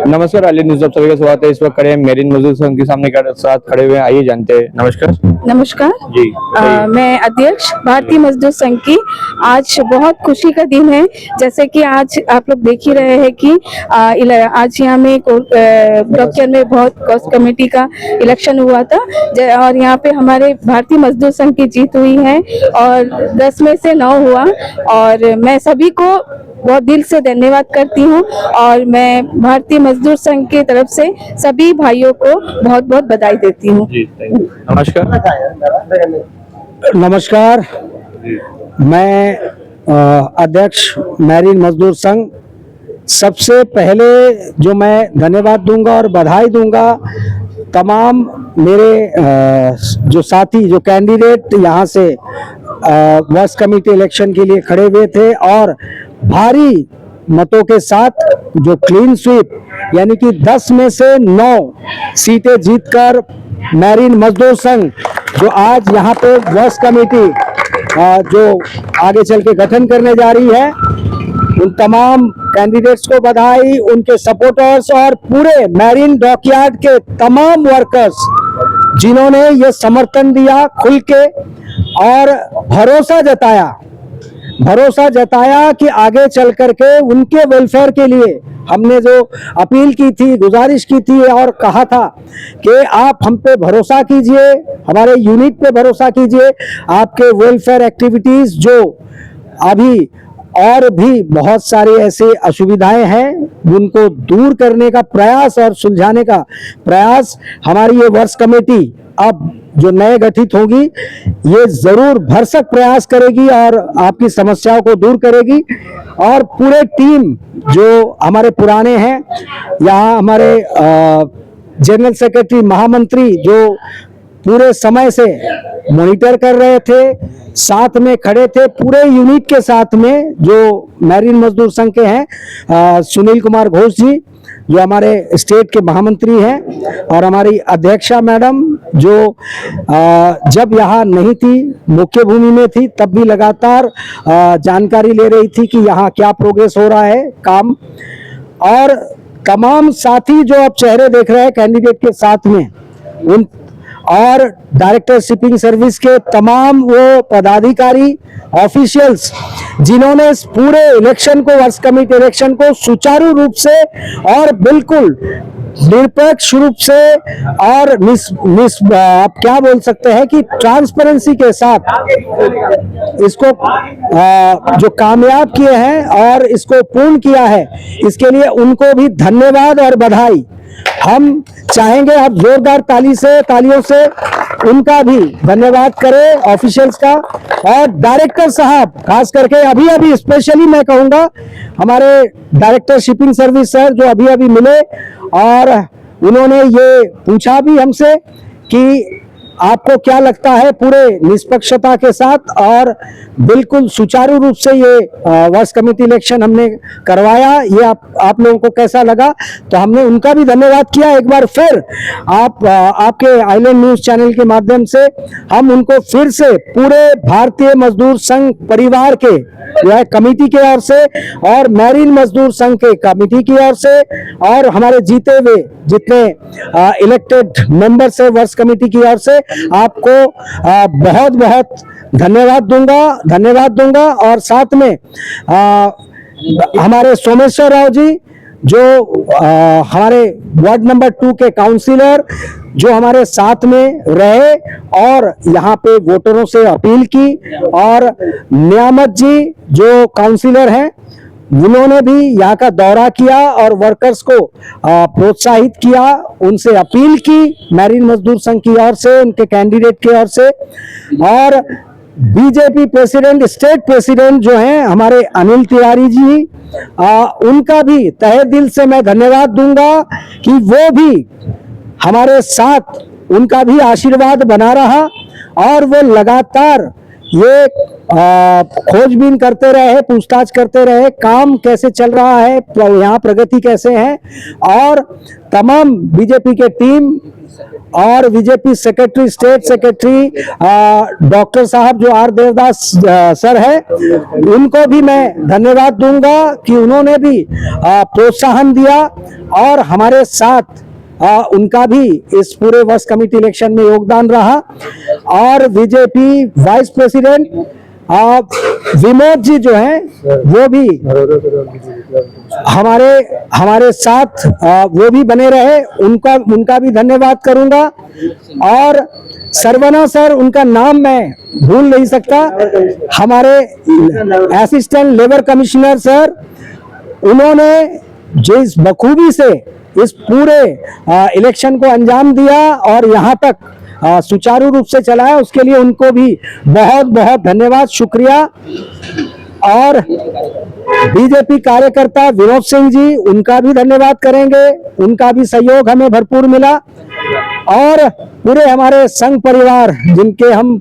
नमस्कार, आली न्यूज आप सभी का स्वागत है। इस वक्त खड़े हैं मेरिन मजदूर संघ के सामने साथ खड़े हुए हैं। आइए जानते हैं। नमस्कार। नमस्कार जी। मैं अध्यक्ष भारतीय मजदूर संघ की। आज बहुत खुशी का दिन है। जैसे कि आज आप लोग देख ही रहे हैं कि आज यहाँ में डॉक्टर में बहुत कॉस्ट कमेटी का इलेक्शन हुआ था और यहाँ पे हमारे भारतीय मजदूर संघ की जीत हुई है और 10 में से 9 हुआ। और मैं सभी को बहुत दिल से धन्यवाद करती हूँ और मैं भारतीय मजदूर संघ की तरफ से सभी भाइयों को बहुत बहुत बधाई देती हूँ। नमस्कार। नमस्कार, मैं अध्यक्ष मेरिन मजदूर संघ। सबसे पहले जो मैं धन्यवाद दूंगा और बधाई दूंगा तमाम मेरे जो साथी, जो कैंडिडेट यहाँ से वर्क्स कमेटी इलेक्शन के लिए खड़े हुए थे और भारी मतों के साथ जो क्लीन स्वीप यानी कि 10 में से 9 सीटें जीतकर मेरिन मजदूर संघ जो आज यहाँ पे वर्क्स कमेटी जो आगे चल के गठन करने जा रही है, उन तमाम कैंडिडेट्स को बधाई, उनके सपोर्टर्स और पूरे मेरिन डॉकयार्ड के तमाम वर्कर्स जिन्होंने ये समर्थन दिया खुल के और भरोसा जताया कि आगे चल करके उनके वेलफेयर के लिए हमने जो अपील की थी, गुजारिश की थी और कहा था कि आप हम पे भरोसा कीजिए, हमारे यूनिट पे भरोसा कीजिए, आपके वेलफेयर एक्टिविटीज जो अभी और भी बहुत सारी ऐसी असुविधाएं हैं उनको दूर करने का प्रयास और सुलझाने का प्रयास हमारी ये वर्क्स कमेटी अब जो नए गठित होगी ये जरूर भरसक प्रयास करेगी और आपकी समस्याओं को दूर करेगी। और पूरे टीम जो हमारे पुराने हैं, यहाँ हमारे जनरल सेक्रेटरी, महामंत्री जो पूरे समय से मॉनिटर कर रहे थे, साथ में खड़े थे पूरे यूनिट के साथ में, जो मेरिन मजदूर संघ के हैं, सुनील कुमार घोष जी जो हमारे स्टेट के महामंत्री हैं और हमारी अध्यक्षा मैडम जो जब यहाँ नहीं थी, मुख्य भूमि में थी, तब भी लगातार जानकारी ले रही थी कि यहाँ क्या प्रोग्रेस हो रहा है काम। और तमाम साथी जो आप चेहरे देख रहे हैं कैंडिडेट के साथ में, उन और डायरेक्टर शिपिंग सर्विस के तमाम वो पदाधिकारी, ऑफिशियल्स जिन्होंने इस पूरे इलेक्शन को, वर्क्स कमेटी इलेक्शन को सुचारू रूप से और बिल्कुल निरपेक्ष रूप से और आप क्या बोल सकते हैं कि ट्रांसपेरेंसी के साथ इसको जो कामयाब किए हैं और इसको पूर्ण किया है, इसके लिए उनको भी धन्यवाद और बधाई। हम चाहेंगे आप जोरदार तालियों से उनका भी धन्यवाद करें, ऑफिशियल्स का। और डायरेक्टर साहब खास करके अभी स्पेशली मैं कहूंगा हमारे डायरेक्टर शिपिंग सर्विस सर जो अभी मिले और उन्होंने ये पूछा भी हमसे कि आपको क्या लगता है, पूरे निष्पक्षता के साथ और बिल्कुल सुचारू रूप से ये वर्क्स कमेटी इलेक्शन हमने करवाया, ये आप लोगों को कैसा लगा। तो हमने उनका भी धन्यवाद किया। एक बार फिर आपके आइलैंड न्यूज चैनल के माध्यम से हम उनको फिर से पूरे भारतीय मजदूर संघ परिवार के जो है कमेटी की ओर से और मेरिन मजदूर संघ के कमेटी की ओर से और हमारे जीते हुए जितने इलेक्टेड मेंबर्स है वर्क्स कमेटी की ओर से आपको बहुत बहुत धन्यवाद दूंगा। और साथ में हमारे सोमेश्वर राव जी जो हमारे वार्ड नंबर 2 के काउंसिलर जो हमारे साथ में रहे और यहाँ पे वोटरों से अपील की, और नियामत जी जो काउंसिलर हैं उन्होंने भी यहाँ का दौरा किया और वर्कर्स को प्रोत्साहित किया, उनसे अपील की मेरिन मजदूर संघ की ओर से, उनके कैंडिडेट की ओर से। और बीजेपी प्रेसिडेंट, स्टेट प्रेसिडेंट जो हैं हमारे अनिल तिवारी जी, उनका भी तहे दिल से मैं धन्यवाद दूंगा कि वो भी हमारे साथ, उनका भी आशीर्वाद बना रहा और वो लगातार ये खोजबीन करते रहे, पूछताछ करते रहे, काम कैसे चल रहा है, यहाँ प्रगति कैसे है, और तमाम बीजेपी के टीम और BJP secretary, state secretary doctor साहब जो आर देवदास सर है, उनको भी मैं धन्यवाद दूंगा कि उन्होंने भी प्रोत्साहन दिया और हमारे साथ उनका भी इस पूरे वर्ष कमेटी इलेक्शन में योगदान रहा। और BJP vice president Vinod ji जो हैं वो भी हमारे साथ वो भी बने रहे, उनका भी धन्यवाद करूंगा। और सरवना सर, उनका नाम मैं भूल नहीं सकता, हमारे असिस्टेंट लेबर कमिश्नर सर, उन्होंने जिस बखूबी से इस पूरे इलेक्शन को अंजाम दिया और यहाँ तक सुचारू रूप से चलाया, उसके लिए उनको भी बहुत बहुत धन्यवाद, शुक्रिया। और बीजेपी कार्यकर्ता विनोद सिंह जी, उनका भी धन्यवाद करेंगे, उनका भी सहयोग हमें भरपूर मिला। और पूरे हमारे संघ परिवार जिनके हम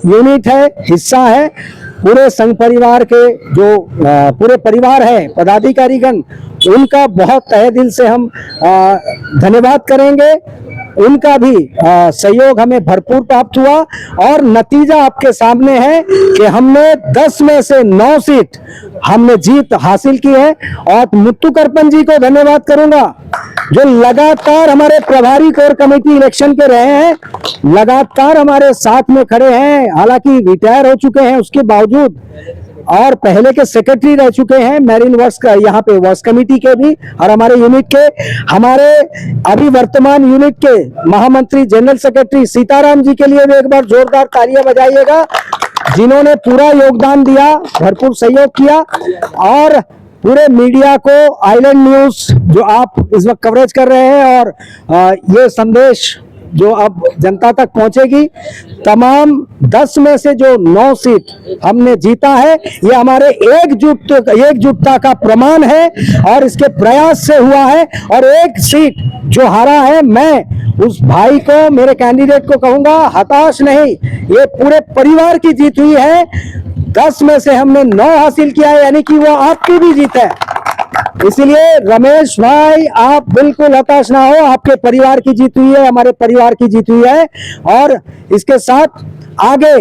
यूनिट है, हिस्सा है, पूरे संघ परिवार के जो पूरे परिवार है, पदाधिकारीगण, उनका बहुत तहे दिल से हम धन्यवाद करेंगे। उनका भी सहयोग हमें भरपूर प्राप्त हुआ और नतीजा आपके सामने है कि हमने 10 में से 9 सीट हमने जीत हासिल की है। और मुत्तू करपन जी को धन्यवाद करूंगा जो लगातार हमारे प्रभारी कोर कमेटी इलेक्शन के रहे हैं, लगातार हमारे साथ में खड़े हैं, हालांकि रिटायर हो चुके हैं उसके बावजूद, और पहले के सेक्रेटरी रह चुके हैं मेरिन वर्क्स का, यहाँ पे वर्क्स कमेटी के भी, और हमारे यूनिट के, हमारे अभी वर्तमान यूनिट के महामंत्री जनरल सेक्रेटरी सीताराम जी के लिए भी एक बार जोरदार तालियां बजाइएगा, जिन्होंने पूरा योगदान दिया, भरपूर सहयोग किया। और पूरे मीडिया को, आइलैंड न्यूज जो आप इस वक्त कवरेज कर रहे हैं, और ये संदेश जो अब जनता तक पहुंचेगी, तमाम 10 में से जो 9 सीट हमने जीता है, ये हमारे एकजुटता का प्रमाण है और इसके प्रयास से हुआ है। और एक सीट जो हारा है, मैं उस भाई को, मेरे कैंडिडेट को कहूंगा, हताश नहीं, ये पूरे परिवार की जीत हुई है। 10 में से हमने 9 हासिल किया है, यानी कि वो आपकी भी जीत है। इसलिए रमेश भाई, आप बिल्कुल हताश ना हो, आपके परिवार की जीत हुई है, हमारे परिवार की जीत हुई है। और इसके साथ आगे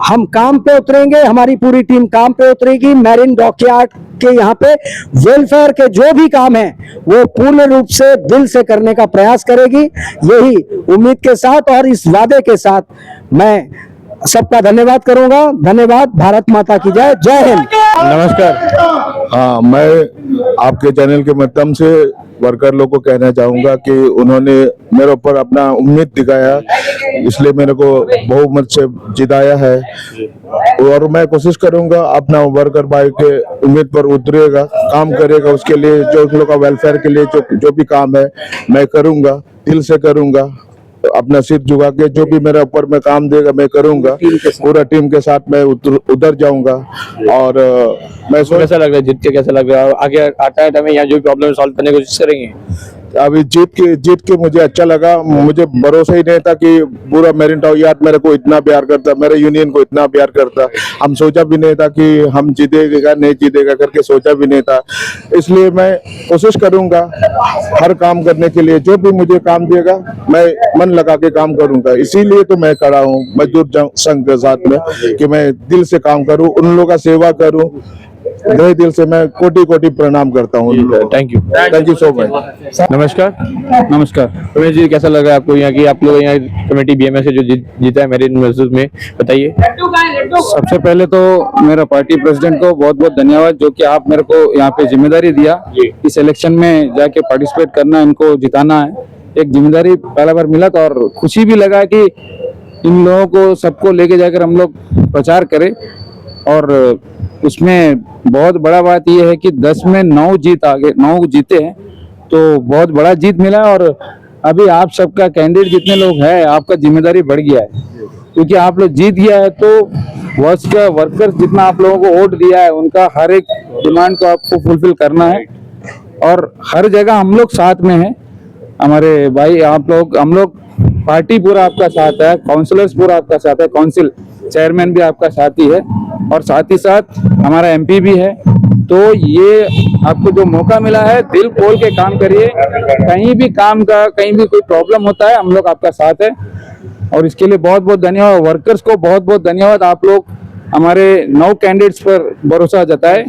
हम काम पे उतरेंगे, हमारी पूरी टीम काम पे उतरेगी। मैरिन डॉकयार्ड के यहाँ पे वेलफेयर के जो भी काम है वो पूर्ण रूप से दिल से करने का प्रयास करेगी, यही उम्मीद के साथ और इस वादे के साथ मैं सबका धन्यवाद करूंगा। धन्यवाद। भारत माता की जय। जय हिंद। नमस्कार। हाँ, मैं आपके चैनल के माध्यम से वर्कर लोग को कहना चाहूंगा कि उन्होंने मेरे ऊपर अपना उम्मीद दिखाया, इसलिए मेरे को बहुमत से जिताया है। और मैं कोशिश करूंगा अपना वर्कर भाई के उम्मीद पर उतरेगा, काम करेगा, उसके लिए जो उन लोग का वेलफेयर के लिए जो भी काम है मैं करूंगा, दिल से करूंगा, अपना सिर झुका के जो भी मेरे ऊपर में काम देगा मैं करूंगा, पूरा टीम के साथ मैं उधर जाऊंगा। और मैं कैसा लग रहा है, जीत के कैसा लग रहा है? आगे आता है हमें यहाँ जो प्रॉब्लम सॉल्व करने की कोशिश करेंगे। अभी जीत के मुझे अच्छा लगा। मुझे भरोसा ही नहीं था कि पूरा मेरिन डॉकयार्ड मेरे को इतना प्यार करता, मेरे यूनियन को इतना प्यार करता। हम सोचा भी नहीं था कि हम जीतेगा नहीं जीतेगा करके, सोचा भी नहीं था। इसलिए मैं कोशिश करूंगा हर काम करने के लिए, जो भी मुझे काम देगा मैं मन लगा के काम करूंगा। इसीलिए तो मैं खड़ा हूँ मजदूर संघ के साथ में कि मैं दिल से काम करूँ, उन लोगों का सेवा करूँ। नए दिल से मैं कोटि कोटि प्रणाम करता हूँ। Thank you so much. नमस्कार। नमस्कार रमेश जी, कैसा लगा आपको यहाँ की, आप लोग यहाँ कमेटी बीएमएस से जो जीता है मेरिन वर्सेस में, बताइए। सबसे पहले तो मेरा पार्टी प्रेसिडेंट को बहुत बहुत धन्यवाद, जो कि आप मेरे को यहाँ पे जिम्मेदारी दिया इस इलेक्शन में जाके पार्टिसिपेट करना, इनको जिताना है। एक जिम्मेदारी पहला बार मिला था और खुशी भी लगा कि इन लोगों को सबको लेके जाकर हम लोग प्रचार करें। और उसमें बहुत बड़ा बात यह है कि 10 में 9 जीते हैं, तो बहुत बड़ा जीत मिला। और अभी आप सबका कैंडिडेट जितने लोग हैं, आपका जिम्मेदारी बढ़ गया है, क्योंकि आप लोग जीत गया है तो वर्कर्स जितना आप लोगों को वोट दिया है, उनका हर एक डिमांड को आपको फुलफिल करना है। और हर जगह हम लोग साथ में हैं, हमारे भाई, आप लोग, हम लोग पार्टी पूरा आपका साथ है, काउंसलर्स पूरा आपका साथ है, काउंसिल चेयरमैन भी आपका साथी है और साथ ही साथ हमारा एमपी भी है। तो ये आपको जो मौका मिला है, दिल खोल के काम करिए। कहीं भी काम का कहीं भी कोई प्रॉब्लम होता है, हम लोग आपका साथ है और इसके लिए बहुत बहुत धन्यवाद। वर्कर्स को बहुत बहुत धन्यवाद। आप लोग हमारे 9 कैंडिडेट्स पर भरोसा जताए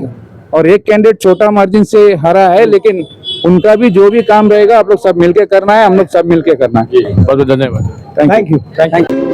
और एक कैंडिडेट छोटा मार्जिन से हारा है, लेकिन उनका भी जो भी काम रहेगा आप लोग सब मिलके करना है, हम लोग सब मिलके करना है। बहुत बहुत धन्यवाद। Thank you. Thank you.